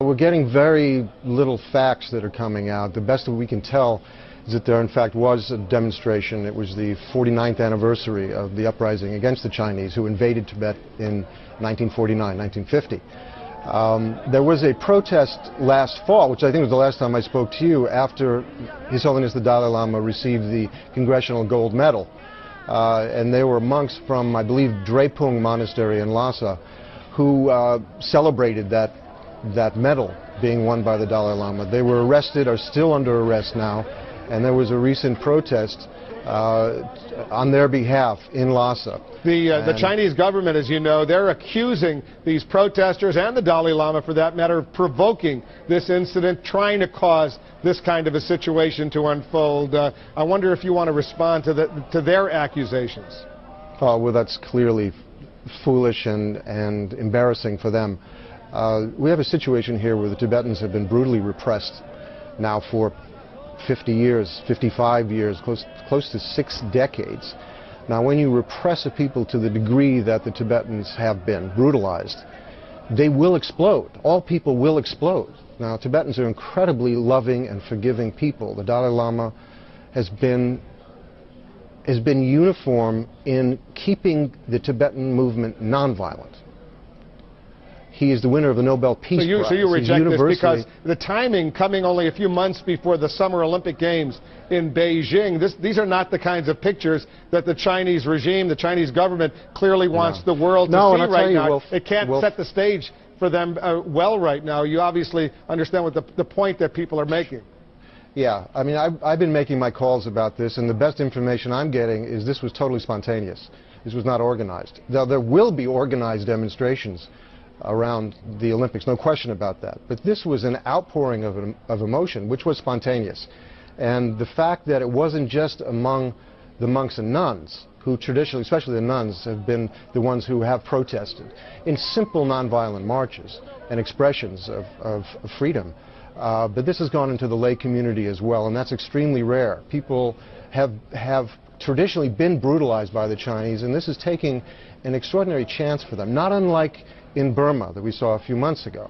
We're getting very little facts that are coming out. The best that we can tell is that there in fact was a demonstration. It was the 49th anniversary of the uprising against the Chinese who invaded Tibet in 1949, 1950. There was a protest last fall, which I think was the last time I spoke to you, after His Holiness the Dalai Lama received the Congressional Gold Medal. And there were monks from, I believe, Drepung Monastery in Lhasa who celebrated that medal being won by the Dalai Lama. They were arrested, are still under arrest now, and there was a recent protest on their behalf in Lhasa. The Chinese government, as you know, they're accusing these protesters and the Dalai Lama, for that matter, of provoking this incident, trying to cause this kind of a situation to unfold. I wonder if you want to respond to their accusations. Oh, well, that's clearly foolish and embarrassing for them. We have a situation here where the Tibetans have been brutally repressed now for 50 years, 55 years, close to 6 decades. Now, when you repress a people to the degree that the Tibetans have been brutalized, they will explode. All people will explode. Now, Tibetans are incredibly loving and forgiving people. The Dalai Lama has been uniform in keeping the Tibetan movement nonviolent. He is the winner of the Nobel Peace Prize. So you reject this because the timing, coming only a few months before the Summer Olympic Games in Beijing, these are not the kinds of pictures that the Chinese regime, the Chinese government clearly wants the world to see right now. It can't set the stage for them well right now. You obviously understand what the point that people are making. Yeah, I mean, I've been making my calls about this, and the best information I'm getting is this was totally spontaneous. This was not organized. Now, there will be organized demonstrations around the Olympics, no question about that. But this was an outpouring of emotion, which was spontaneous. And the fact that it wasn't just among the monks and nuns, who traditionally, especially the nuns, have been the ones who have protested in simple nonviolent marches and expressions of freedom. But this has gone into the lay community as well, and that's extremely rare. People have traditionally been brutalized by the Chinese, and this is taking an extraordinary chance for them, not unlike in Burma that we saw a few months ago.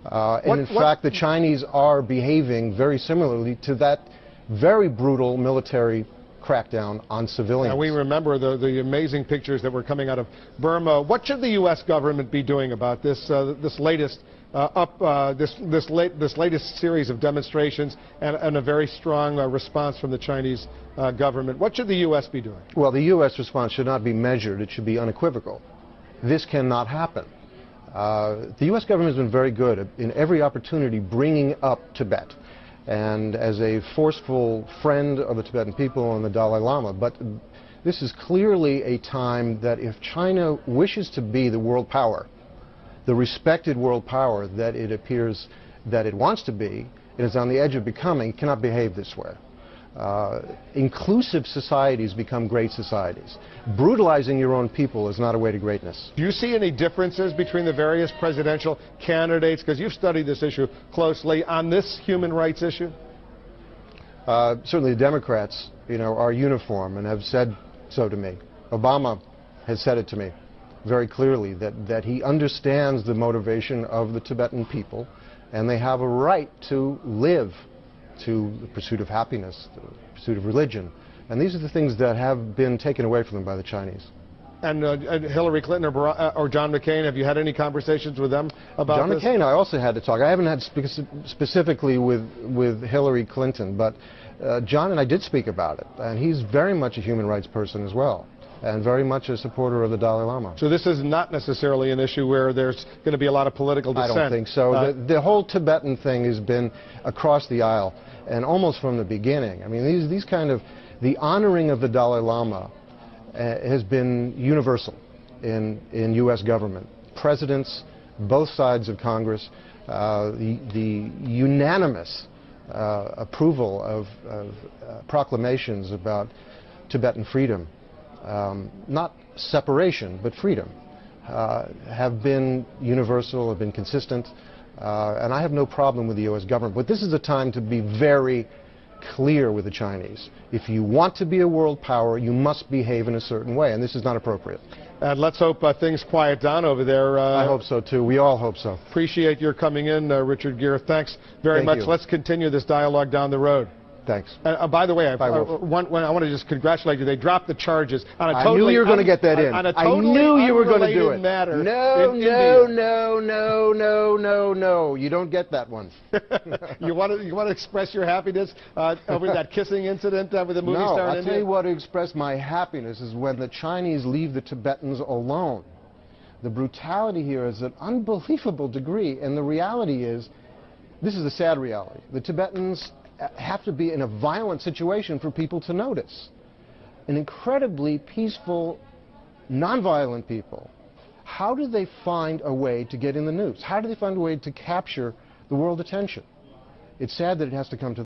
And in fact, the Chinese are behaving very similarly to that very brutal military crackdown on civilians. And we remember the amazing pictures that were coming out of Burma. What should the U.S. government be doing about this latest latest series of demonstrations and a very strong response from the Chinese government? What should the U.S. be doing? Well, the U.S. response should not be measured. It should be unequivocal. This cannot happen. The U.S. government has been very good in every opportunity bringing up Tibet, and as a forceful friend of the Tibetan people and the Dalai Lama. But this is clearly a time that if China wishes to be the world power, the respected world power that it appears that it wants to be, it is on the edge of becoming, it cannot behave this way. Inclusive societies become great societies. Brutalizing your own people is not a way to greatness. Do you see any differences between the various presidential candidates, because you've studied this issue closely, on this human rights issue? Certainly the Democrats, are uniform and have said so to me. Obama has said it to me very clearly, that he understands the motivation of the Tibetan people, and they have a right to live, to the pursuit of happiness, the pursuit of religion. And these are the things that have been taken away from them by the Chinese. And Hillary Clinton or John McCain, have you had any conversations with them about this? John McCain, I also had to talk. I haven't had specifically with Hillary Clinton, but John and I did speak about it. And he's very much a human rights person as well, and very much a supporter of the Dalai Lama. So this is not necessarily an issue where there's going to be a lot of political dissent? I don't think so. The whole Tibetan thing has been across the aisle, and almost from the beginning. I mean, these kind of, the honoring of the Dalai Lama has been universal in U.S. government. Presidents, both sides of Congress, the unanimous approval of proclamations about Tibetan freedom, not separation, but freedom, have been universal, have been consistent, and I have no problem with the U.S. government. But this is a time to be very clear with the Chinese. If you want to be a world power, you must behave in a certain way, and this is not appropriate. And let's hope things quiet down over there. I hope so, too. We all hope so. Appreciate your coming in, Richard Geere. Thanks very Thank much. you. Let's continue this dialogue down the road. Thanks. By the way, I want to just congratulate you. They dropped the charges on a totally... I knew you were going to get that in. On a totally I knew you were going to do it. Matter no, in no, India. no, no, no, no, no. You don't get that one. You want to express your happiness over that kissing incident with the movie star in India? I'll tell you what expressed my happiness is when the Chinese leave the Tibetans alone. The brutality here is an unbelievable degree, and the reality is, this is the sad reality. The Tibetans have to be in a violent situation for people to notice. An incredibly peaceful, nonviolent people. How do they find a way to get in the news? How do they find a way to capture the world attention? It's sad that it has to come to